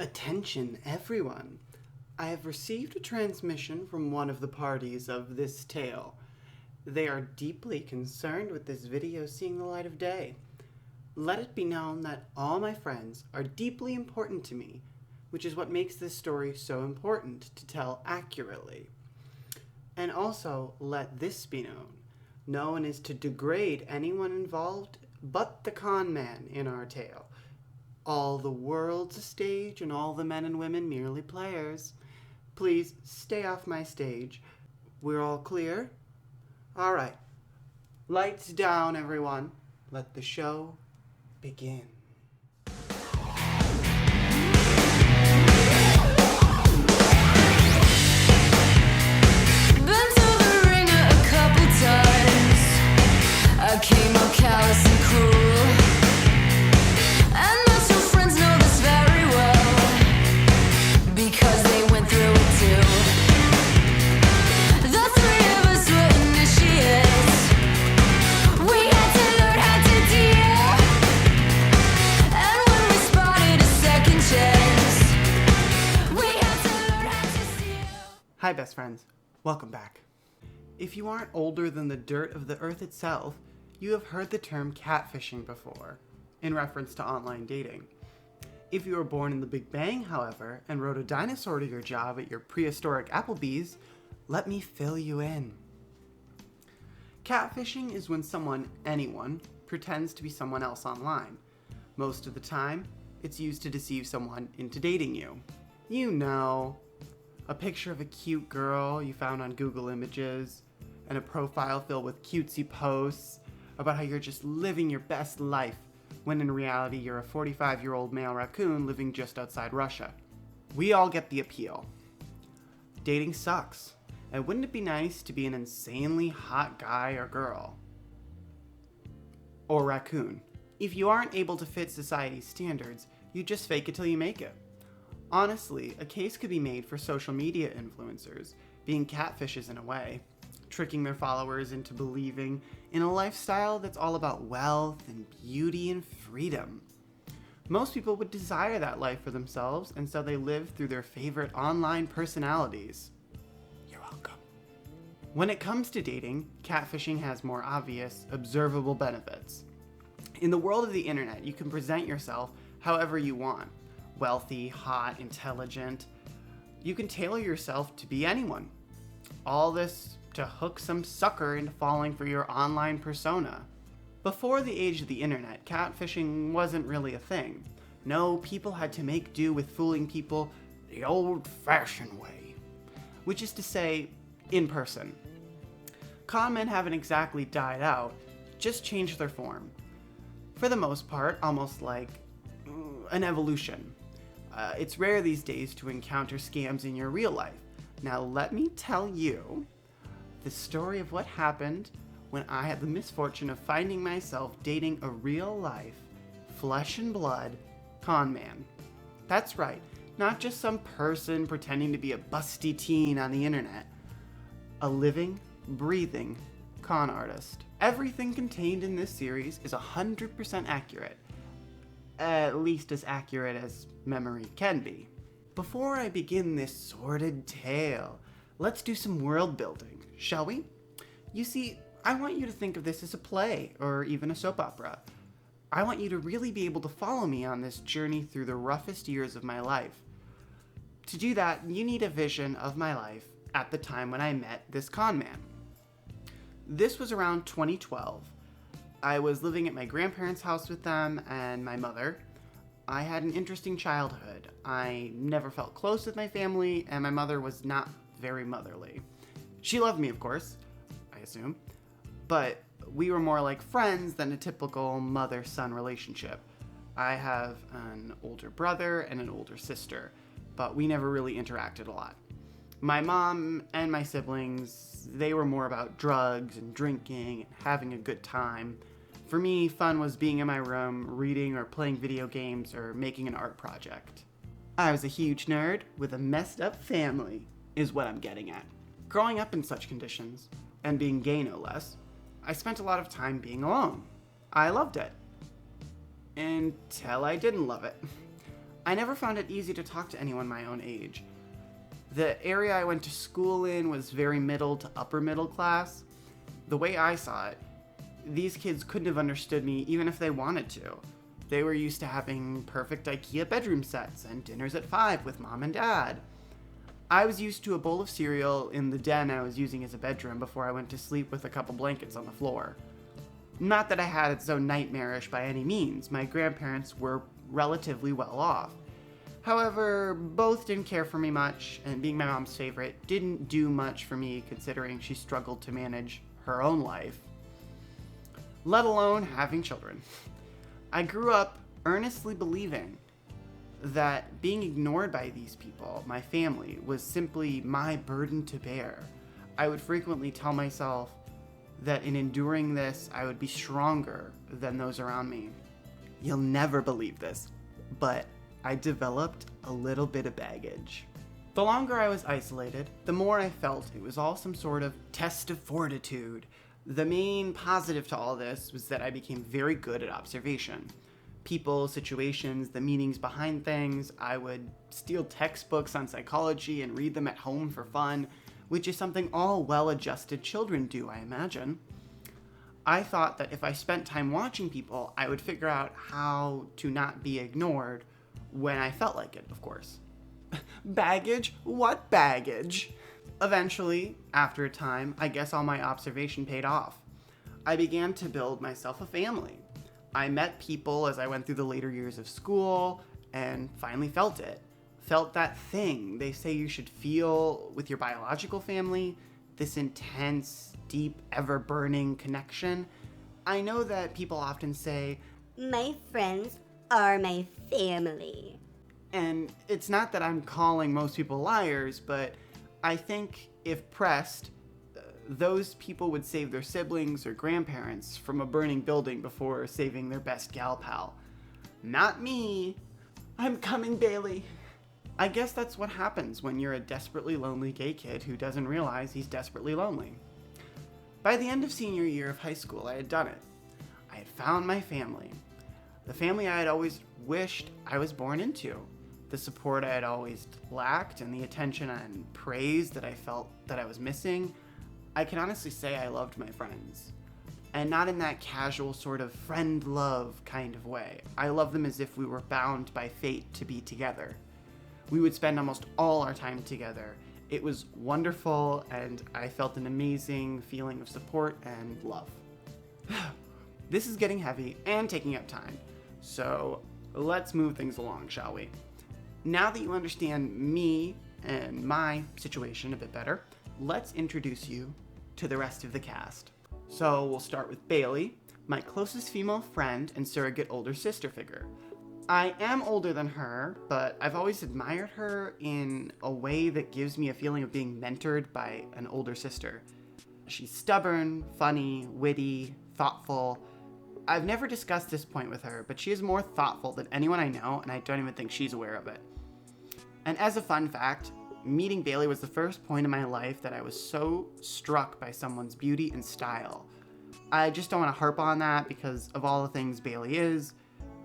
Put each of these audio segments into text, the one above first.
Attention, everyone. I have received a transmission from one of the parties of this tale. They are deeply concerned with this video seeing the light of day. Let it be known that all my friends are deeply important to me, which is what makes this story so important to tell accurately. And also, let this be known. No one is to degrade anyone involved but the Conman in our tale. All the world's a stage and all the men and women merely players. Please stay off my stage. We're all clear? All right. Lights down, everyone. Let the show begin. I came out callous and cruel, and most your friends know this very well, because they went through it too. The three of us were initiates. We had to learn how to deal, and when we spotted a second chance, we had to learn how to steal. Hi, best friends. Welcome back. If you aren't older than the dirt of the earth itself, you have heard the term catfishing before, in reference to online dating. If you were born in the Big Bang, however, and rode a dinosaur to your job at your prehistoric Applebee's, let me fill you in. Catfishing is when anyone, pretends to be someone else online. Most of the time, it's used to deceive someone into dating you. You know, a picture of a cute girl you found on Google Images, and a profile filled with cutesy posts about how you're just living your best life, when in reality you're a 45-year-old male raccoon living just outside Russia. We all get the appeal. Dating sucks, and wouldn't it be nice to be an insanely hot guy or girl? Or raccoon. If you aren't able to fit society's standards, you just fake it till you make it. Honestly, a case could be made for social media influencers being catfishes in a way, tricking their followers into believing in a lifestyle that's all about wealth and beauty and freedom. Most people would desire that life for themselves, and so they live through their favorite online personalities. You're welcome. When it comes to dating, catfishing has more obvious, observable benefits. In the world of the internet, you can present yourself however you want. Wealthy, hot, intelligent. You can tailor yourself to be anyone. All this to hook some sucker into falling for your online persona. Before the age of the internet, catfishing wasn't really a thing. No, people had to make do with fooling people the old-fashioned way, which is to say, in person. Conmen haven't exactly died out, just changed their form. For the most part, almost like an evolution. It's rare these days to encounter scams in your real life. Now let me tell you the story of what happened when I had the misfortune of finding myself dating a real-life, flesh and blood conman. That's right, not just some person pretending to be a busty teen on the internet. A living, breathing con artist. Everything contained in this series is 100% accurate. At least as accurate as memory can be. Before I begin this sordid tale, let's do some world building, shall we? You see, I want you to think of this as a play, or even a soap opera. I want you to really be able to follow me on this journey through the roughest years of my life. To do that, you need a vision of my life at the time when I met this conman. This was around 2012. I was living at my grandparents' house with them and my mother. I had an interesting childhood. I never felt close with my family, and my mother was not very motherly. She loved me, of course, I assume, but we were more like friends than a typical mother-son relationship. I have an older brother and an older sister, but we never really interacted a lot. My mom and my siblings, they were more about drugs and drinking and having a good time. For me, fun was being in my room, reading or playing video games or making an art project. I was a huge nerd with a messed up family, is what I'm getting at. Growing up in such conditions, and being gay no less, I spent a lot of time being alone. I loved it. Until I didn't love it. I never found it easy to talk to anyone my own age. The area I went to school in was very middle to upper middle class. The way I saw it, these kids couldn't have understood me even if they wanted to. They were used to having perfect IKEA bedroom sets and dinners at 5 with mom and dad. I was used to a bowl of cereal in the den I was using as a bedroom before I went to sleep with a couple blankets on the floor. Not that I had it so nightmarish by any means. My grandparents were relatively well off. However, both didn't care for me much, and being my mom's favorite didn't do much for me considering she struggled to manage her own life, let alone having children. I grew up earnestly believing that being ignored by these people, my family, was simply my burden to bear. I would frequently tell myself that in enduring this, I would be stronger than those around me. You'll never believe this, but I developed a little bit of baggage. The longer I was isolated, the more I felt it was all some sort of test of fortitude. The main positive to all this was that I became very good at observation. People, situations, the meanings behind things. I would steal textbooks on psychology and read them at home for fun, which is something all well-adjusted children do, I imagine. I thought that if I spent time watching people, I would figure out how to not be ignored when I felt like it, of course. Baggage? What baggage? Eventually, after a time, I guess all my observation paid off. I began to build myself a family. I met people as I went through the later years of school and finally felt it. Felt that thing they say you should feel with your biological family, this intense, deep, ever-burning connection. I know that people often say, "My friends are my family." and it's not that I'm calling most people liars, but I think if pressed, those people would save their siblings or grandparents from a burning building before saving their best gal pal. Not me. I'm coming, Bailey. I guess that's what happens when you're a desperately lonely gay kid who doesn't realize he's desperately lonely. By the end of senior year of high school, I had done it. I had found my family. The family I had always wished I was born into. The support I had always lacked and the attention and praise that I felt that I was missing. I can honestly say I loved my friends. And not in that casual sort of friend love kind of way. I loved them as if we were bound by fate to be together. We would spend almost all our time together. It was wonderful, and I felt an amazing feeling of support and love. This is getting heavy and taking up time, so let's move things along, shall we? Now that you understand me and my situation a bit better, let's introduce you to the rest of the cast. So we'll start with Bailey, my closest female friend and surrogate older sister figure. I am older than her, but I've always admired her in a way that gives me a feeling of being mentored by an older sister. She's stubborn, funny, witty, thoughtful. I've never discussed this point with her, but she is more thoughtful than anyone I know, and I don't even think she's aware of it. And as a fun fact, meeting Bailey was the first point in my life that I was so struck by someone's beauty and style. I just don't want to harp on that because of all the things Bailey is,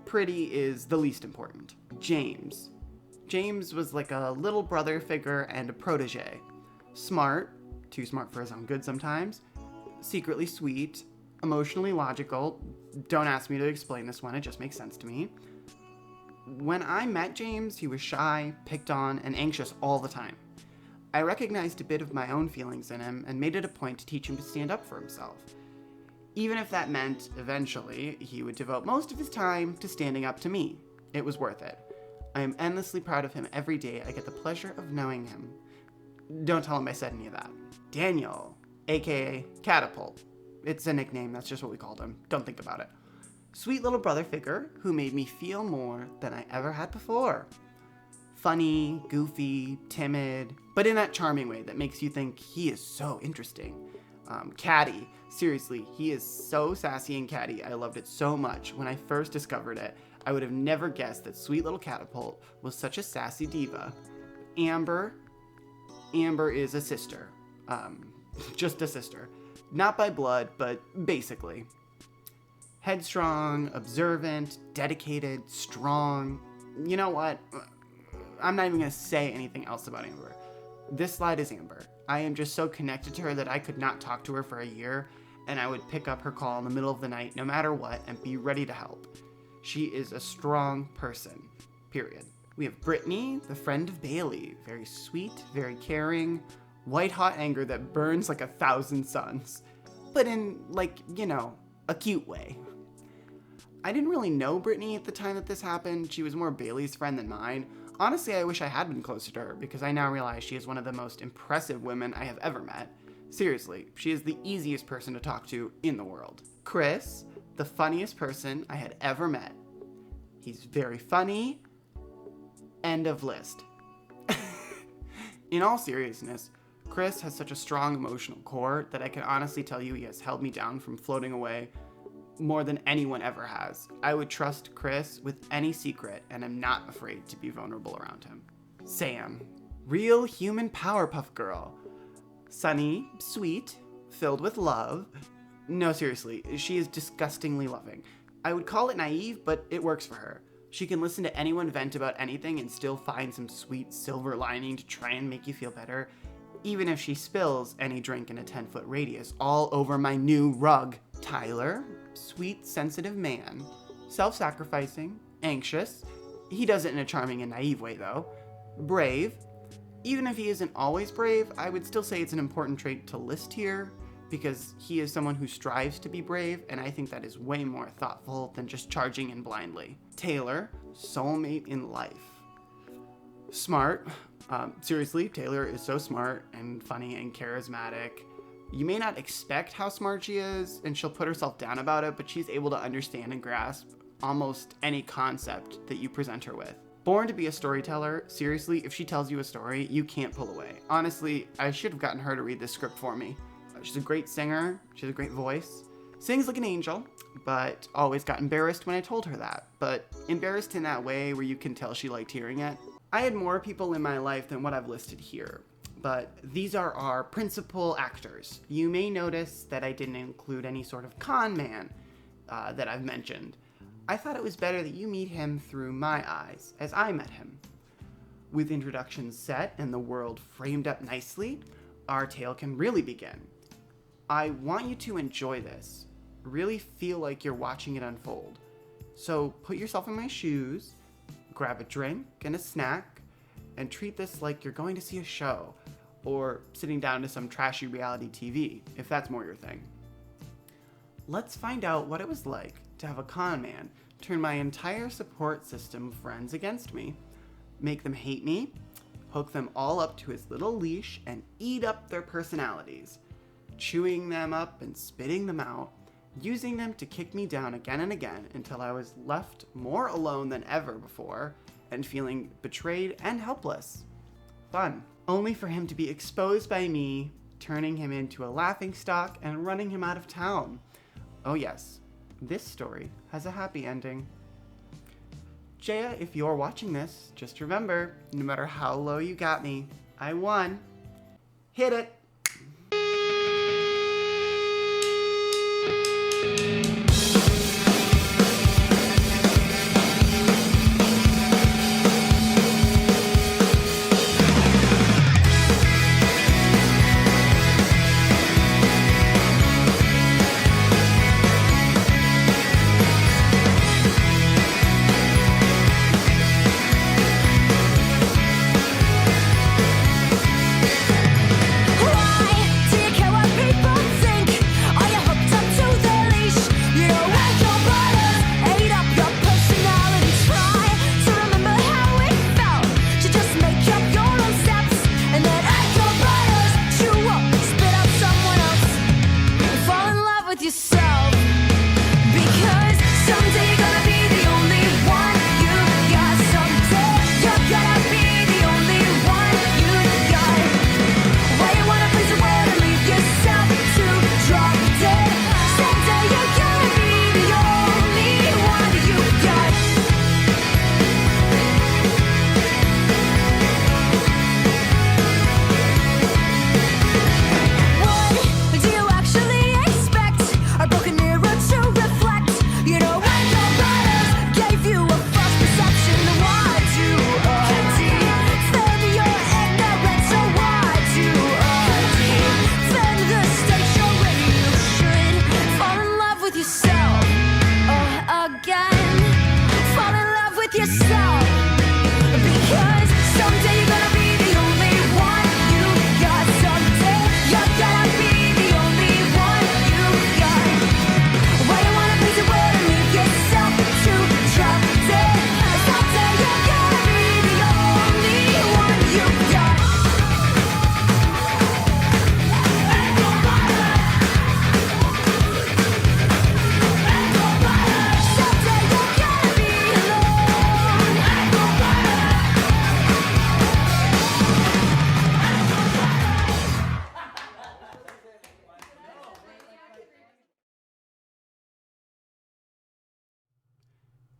pretty is the least important. James. James was like a little brother figure and a protege. Smart, too smart for his own good sometimes, secretly sweet, emotionally logical. Don't ask me to explain this one, it just makes sense to me. When I met James, he was shy, picked on, and anxious all the time. I recognized a bit of my own feelings in him and made it a point to teach him to stand up for himself. Even if that meant, eventually, he would devote most of his time to standing up to me. It was worth it. I am endlessly proud of him every day I get the pleasure of knowing him. Don't tell him I said any of that. Daniel, aka Catapult. It's a nickname, that's just what we called him. Don't think about it. Sweet little brother figure who made me feel more than I ever had before. Funny, goofy, timid, but in that charming way that makes you think he is so interesting. Catty, seriously, he is so sassy and catty. I loved it so much. When I first discovered it, I would have never guessed that sweet little Catapult was such a sassy diva. Amber is a sister. Just a sister. Not by blood, but basically. Headstrong, observant, dedicated, strong. You know what? I'm not even going to say anything else about Amber. This slide is Amber. I am just so connected to her that I could not talk to her for a year, and I would pick up her call in the middle of the night no matter what and be ready to help. She is a strong person, period. We have Brittany, the friend of Bailey. Very sweet, very caring, white-hot anger that burns like 1,000 suns. But in, like, a cute way. I didn't really know Brittany at the time that this happened. She was more Bailey's friend than mine. Honestly, I wish I had been closer to her because I now realize she is one of the most impressive women I have ever met. Seriously, she is the easiest person to talk to in the world. Chris, the funniest person I had ever met. He's very funny. End of list. In all seriousness, Chris has such a strong emotional core that I can honestly tell you he has held me down from floating away more than anyone ever has. I would trust Chris with any secret, and I'm not afraid to be vulnerable around him. Sam, real human Powerpuff Girl. Sunny, sweet, filled with love. No, seriously, she is disgustingly loving. I would call it naive, but it works for her. She can listen to anyone vent about anything and still find some sweet silver lining to try and make you feel better, even if she spills any drink in a 10-foot radius all over my new rug. Tyler, sweet, sensitive man. Self-sacrificing, anxious. He does it in a charming and naive way, though. Brave. Even if he isn't always brave, I would still say it's an important trait to list here, because he is someone who strives to be brave, and I think that is way more thoughtful than just charging in blindly. Taylor, soulmate in life. Smart. Seriously, Taylor is so smart and funny and charismatic. You may not expect how smart she is, and she'll put herself down about it, but she's able to understand and grasp almost any concept that you present her with. Born to be a storyteller, seriously, if she tells you a story, you can't pull away. Honestly, I should have gotten her to read this script for me. She's a great singer, she has a great voice, sings like an angel, but always got embarrassed when I told her that. But embarrassed in that way where you can tell she liked hearing it. I had more people in my life than what I've listed here, but these are our principal actors. You may notice that I didn't include any sort of con man that I've mentioned. I thought it was better that you meet him through my eyes, as I met him. With introductions set and the world framed up nicely, our tale can really begin. I want you to enjoy this. Really feel like you're watching it unfold. So put yourself in my shoes, grab a drink and a snack, and treat this like you're going to see a show, or sitting down to some trashy reality TV, if that's more your thing. Let's find out what it was like to have a con man turn my entire support system of friends against me, make them hate me, hook them all up to his little leash, and eat up their personalities, chewing them up and spitting them out, using them to kick me down again and again until I was left more alone than ever before and feeling betrayed and helpless. Fun. Only for him to be exposed by me, turning him into a laughingstock and running him out of town. Oh yes, this story has a happy ending. Jaye, if you're watching this, just remember, no matter how low you got me, I won. Hit it! Whoa!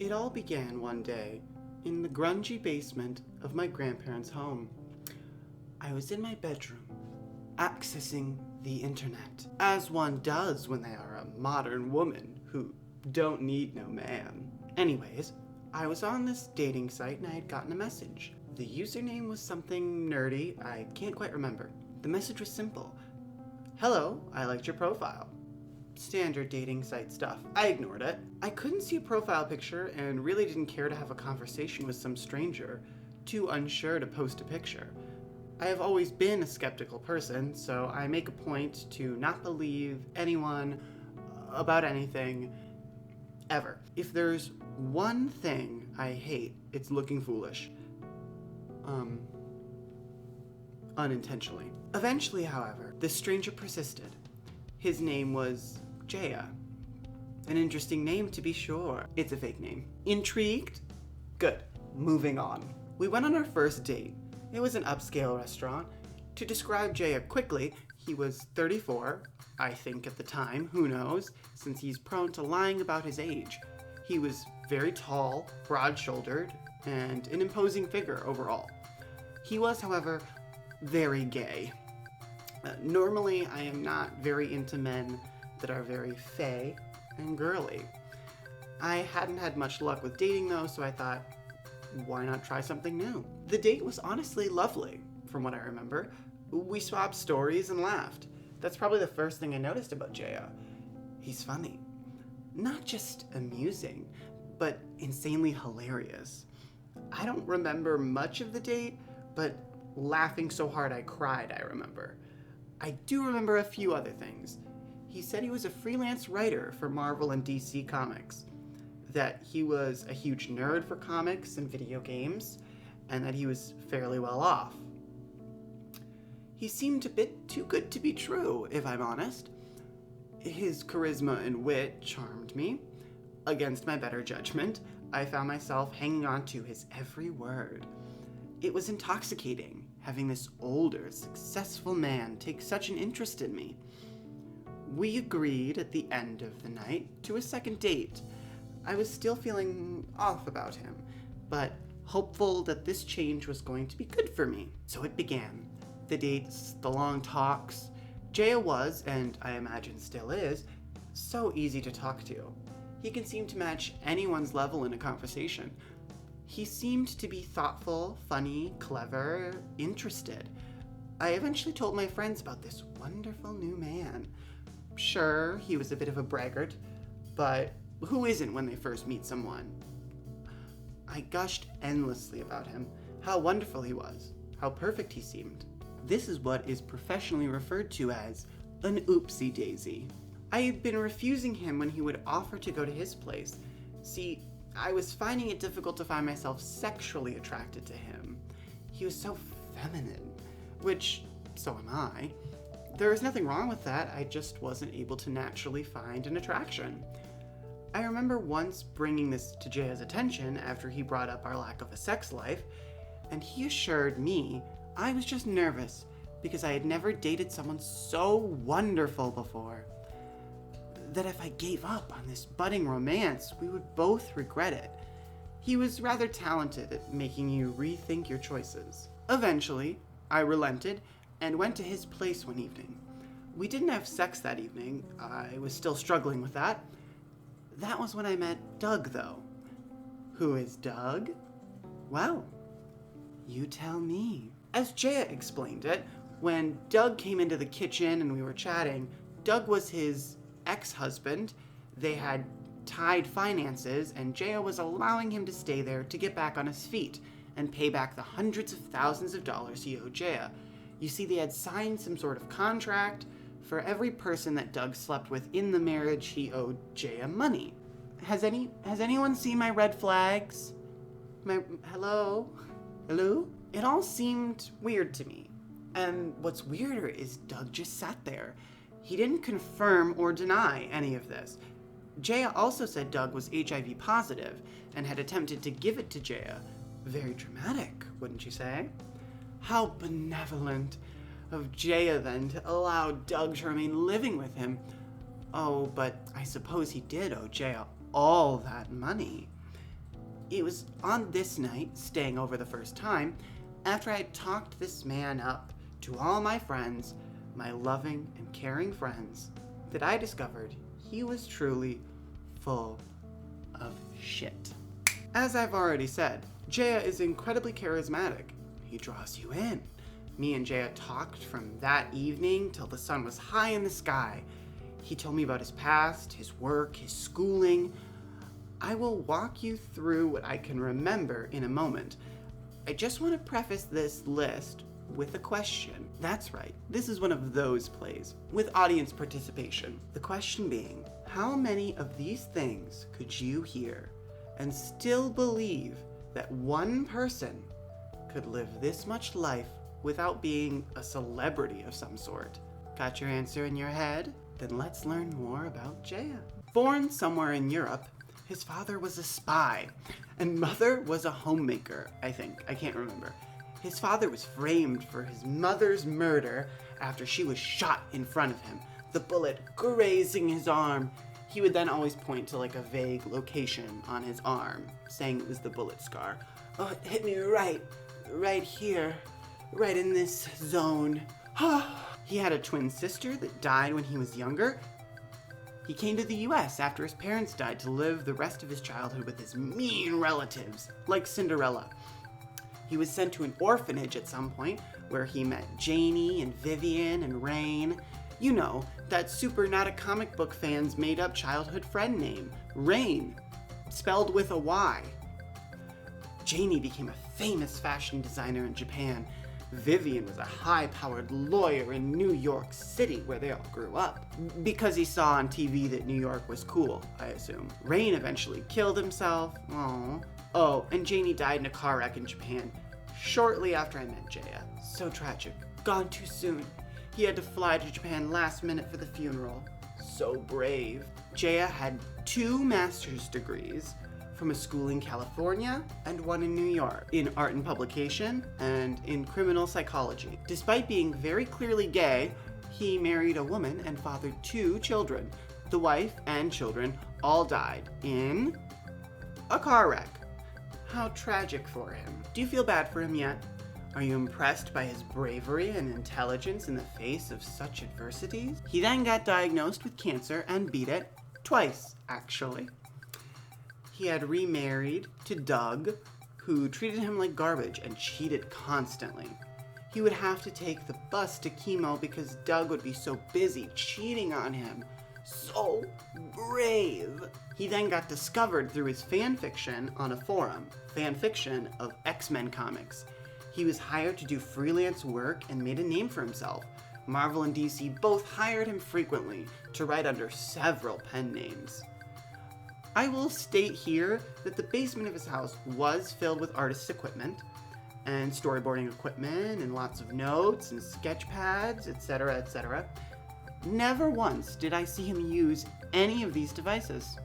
It all began one day in the grungy basement of my grandparents' home. I was in my bedroom, accessing the internet, as one does when they are a modern woman who don't need no man. Anyways, I was on this dating site and I had gotten a message. The username was something nerdy, I can't quite remember. The message was simple. Hello, I liked your profile. Standard dating site stuff. I ignored it. I couldn't see a profile picture and really didn't care to have a conversation with some stranger, too unsure to post a picture. I have always been a skeptical person, so I make a point to not believe anyone about anything, ever. If there's one thing I hate, it's looking foolish. Unintentionally. Eventually, however, the stranger persisted. His name was Jaye. An interesting name to be sure. It's a fake name. Intrigued? Good. Moving on. We went on our first date. It was an upscale restaurant. To describe Jaye quickly, he was 34, I think at the time, who knows, since he's prone to lying about his age. He was very tall, broad-shouldered, and an imposing figure overall. He was, however, very gay. Normally, I am not very into men that are very fey and girly. I hadn't had much luck with dating though, so I thought, why not try something new? The date was honestly lovely, from what I remember. We swapped stories and laughed. That's probably the first thing I noticed about Jaye. He's funny. Not just amusing, but insanely hilarious. I don't remember much of the date, but laughing so hard I cried, I remember. I do remember a few other things. He said he was a freelance writer for Marvel and DC Comics, that he was a huge nerd for comics and video games, and that he was fairly well off. He seemed a bit too good to be true, if I'm honest. His charisma and wit charmed me. Against my better judgment, I found myself hanging on to his every word. It was intoxicating, having this older, successful man take such an interest in me. We agreed at the end of the night to a second date. I was still feeling off about him, but hopeful that this change was going to be good for me. So it began. The dates, the long talks. Jaye was, and I imagine still is, so easy to talk to. He can seem to match anyone's level in a conversation. He seemed to be thoughtful, funny, clever, interested. I eventually told my friends about this wonderful new man. Sure, he was a bit of a braggart, but who isn't when they first meet someone? I gushed endlessly about him, how wonderful he was, how perfect he seemed. This is what is professionally referred to as an oopsie daisy. I had been refusing him when he would offer to go to his place. See, I was finding it difficult to find myself sexually attracted to him. He was so feminine, which, so am I. There was nothing wrong with that, I just wasn't able to naturally find an attraction. I remember once bringing this to Jaye's attention after he brought up our lack of a sex life, and he assured me I was just nervous because I had never dated someone so wonderful before. That if I gave up on this budding romance, we would both regret it. He was rather talented at making you rethink your choices. Eventually, I relented and went to his place one evening. We didn't have sex that evening. I was still struggling with that. That was when I met Doug, though. Who is Doug? Well, you tell me. As Jaye explained it, when Doug came into the kitchen and we were chatting, Doug was his ex-husband. They had tied finances, and Jaye was allowing him to stay there to get back on his feet and pay back the hundreds of thousands of dollars he owed Jaye. You see, they had signed some sort of contract. For every person that Doug slept with in the marriage, he owed Jaye money. Has anyone seen my red flags? Hello? It all seemed weird to me. And what's weirder is Doug just sat there. He didn't confirm or deny any of this. Jaye also said Doug was HIV positive and had attempted to give it to Jaye. Very dramatic, wouldn't you say? How benevolent of Jaye then to allow Doug to remain living with him. Oh, but I suppose he did owe Jaye all that money. It was on this night, staying over the first time, after I had talked this man up to all my friends, my loving and caring friends, that I discovered he was truly full of shit. As I've already said, Jaye is incredibly charismatic. He draws you in. Me and Jaye talked from that evening till the sun was high in the sky. He told me about his past, his work, his schooling. I will walk you through what I can remember in a moment. I just want to preface this list with a question. That's right, this is one of those plays with audience participation. The question being, how many of these things could you hear and still believe that one person could live this much life without being a celebrity of some sort? Got your answer in your head? Then let's learn more about Jaye. Born somewhere in Europe, his father was a spy, and mother was a homemaker, I think. I can't remember. His father was framed for his mother's murder after she was shot in front of him, the bullet grazing his arm. He would then always point to like a vague location on his arm, saying it was the bullet scar. Oh, it hit me right here, right in this zone. He had a twin sister that died when he was younger. He came to the US after his parents died to live the rest of his childhood with his mean relatives, like Cinderella. He was sent to an orphanage at some point where he met Janie and Vivian and Rain. You know, that super not a comic book fans made up childhood friend name, Rain, spelled with a Y. Janie became a famous fashion designer in Japan. Vivian was a high-powered lawyer in New York City, where they all grew up. Because he saw on TV that New York was cool, I assume. Rain eventually killed himself. Aww. Oh, and Janie died in a car wreck in Japan shortly after I met Jaye. So tragic. Gone too soon. He had to fly to Japan last minute for the funeral. So brave. Jaye had 2 master's degrees from a school in California and one in New York, in art and publication and in criminal psychology. Despite being very clearly gay, he married a woman and fathered 2 children. The wife and children all died in a car wreck. How tragic for him. Do you feel bad for him yet? Are you impressed by his bravery and intelligence in the face of such adversities? He then got diagnosed with cancer and beat it twice, actually. He had remarried to Doug, who treated him like garbage and cheated constantly. He would have to take the bus to chemo because Doug would be so busy cheating on him. So brave. He then got discovered through his fan fiction on a forum, fan fiction of X-Men comics. He was hired to do freelance work and made a name for himself. Marvel and DC both hired him frequently to write under several pen names. I will state here that the basement of his house was filled with artist's equipment and storyboarding equipment and lots of notes and sketch pads, etc., etc. Never once did I see him use any of these devices.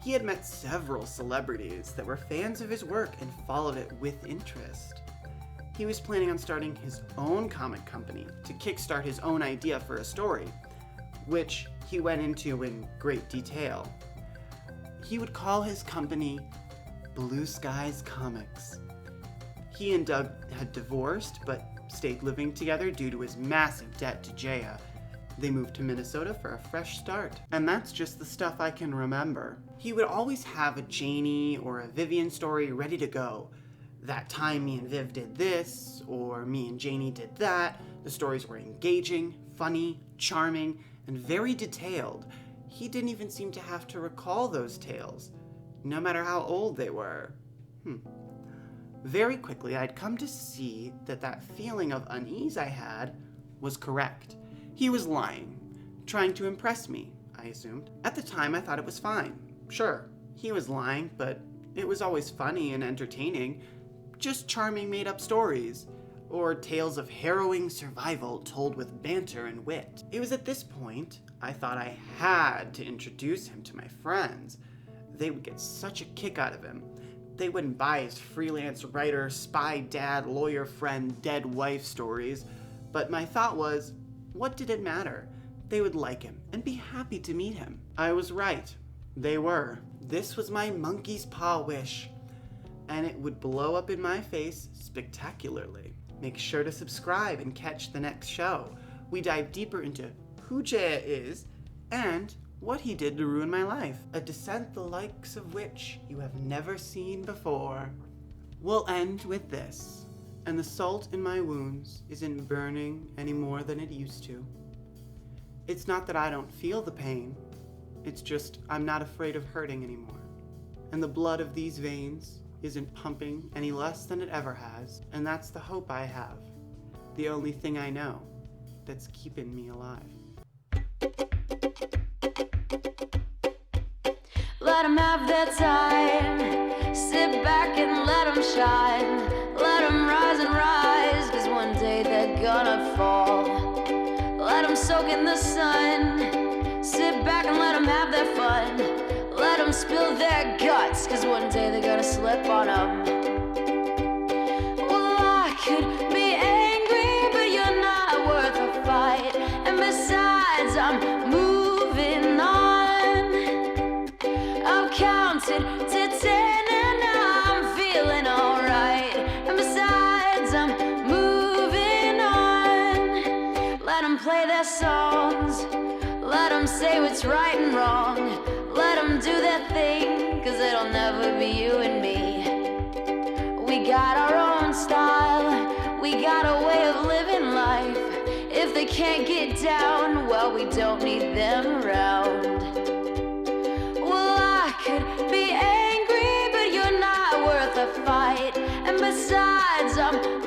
He had met several celebrities that were fans of his work and followed it with interest. He was planning on starting his own comic company to kickstart his own idea for a story, which he went into in great detail. He would call his company Blueskiescomics. He and Doug had divorced, but stayed living together due to his massive debt to Jaye. They moved to Minnesota for a fresh start. And that's just the stuff I can remember. He would always have a Janie or a Vivian story ready to go. That time me and Viv did this, or me and Janie did that. The stories were engaging, funny, charming, and very detailed. He didn't even seem to have to recall those tales, no matter how old they were. Very quickly, I'd come to see that feeling of unease I had was correct. He was lying, trying to impress me, I assumed. At the time, I thought it was fine. Sure, he was lying, but it was always funny and entertaining. Just charming made-up stories, or tales of harrowing survival told with banter and wit. It was at this point I thought I had to introduce him to my friends. They would get such a kick out of him. They wouldn't buy his freelance writer, spy dad, lawyer friend, dead wife stories, but my thought was, what did it matter? They would like him and be happy to meet him. I was right. They were. This was my monkey's paw wish, and it would blow up in my face spectacularly. Make sure to subscribe and catch the next show. We dive deeper into who Jaye is and what he did to ruin my life. A descent the likes of which you have never seen before. We'll end with this, and the salt in my wounds isn't burning any more than it used to. It's not that I don't feel the pain, it's just I'm not afraid of hurting anymore. And the blood of these veins isn't pumping any less than it ever has, and that's the hope I have. The only thing I know that's keeping me alive. Let them have their time. Sit back and let them shine. Let them rise and rise, 'cause one day they're gonna fall. Let them soak in the sun. Sit back and let them have their fun. Let them spill their guts, 'cause one day they're gonna slip on them. Well, I could be angry, but you're not worth a fight. And besides, I'm moving on. I've counted to 10 and I'm feeling alright. And besides, I'm moving on. Let them play their songs. Let them say what's right and wrong. Let them do their thing, 'cause it'll never be you and me. We got our own style. We got a way of living life. If they can't get down, well, we don't need them around. Well, I could be angry, but you're not worth a fight. And besides, I'm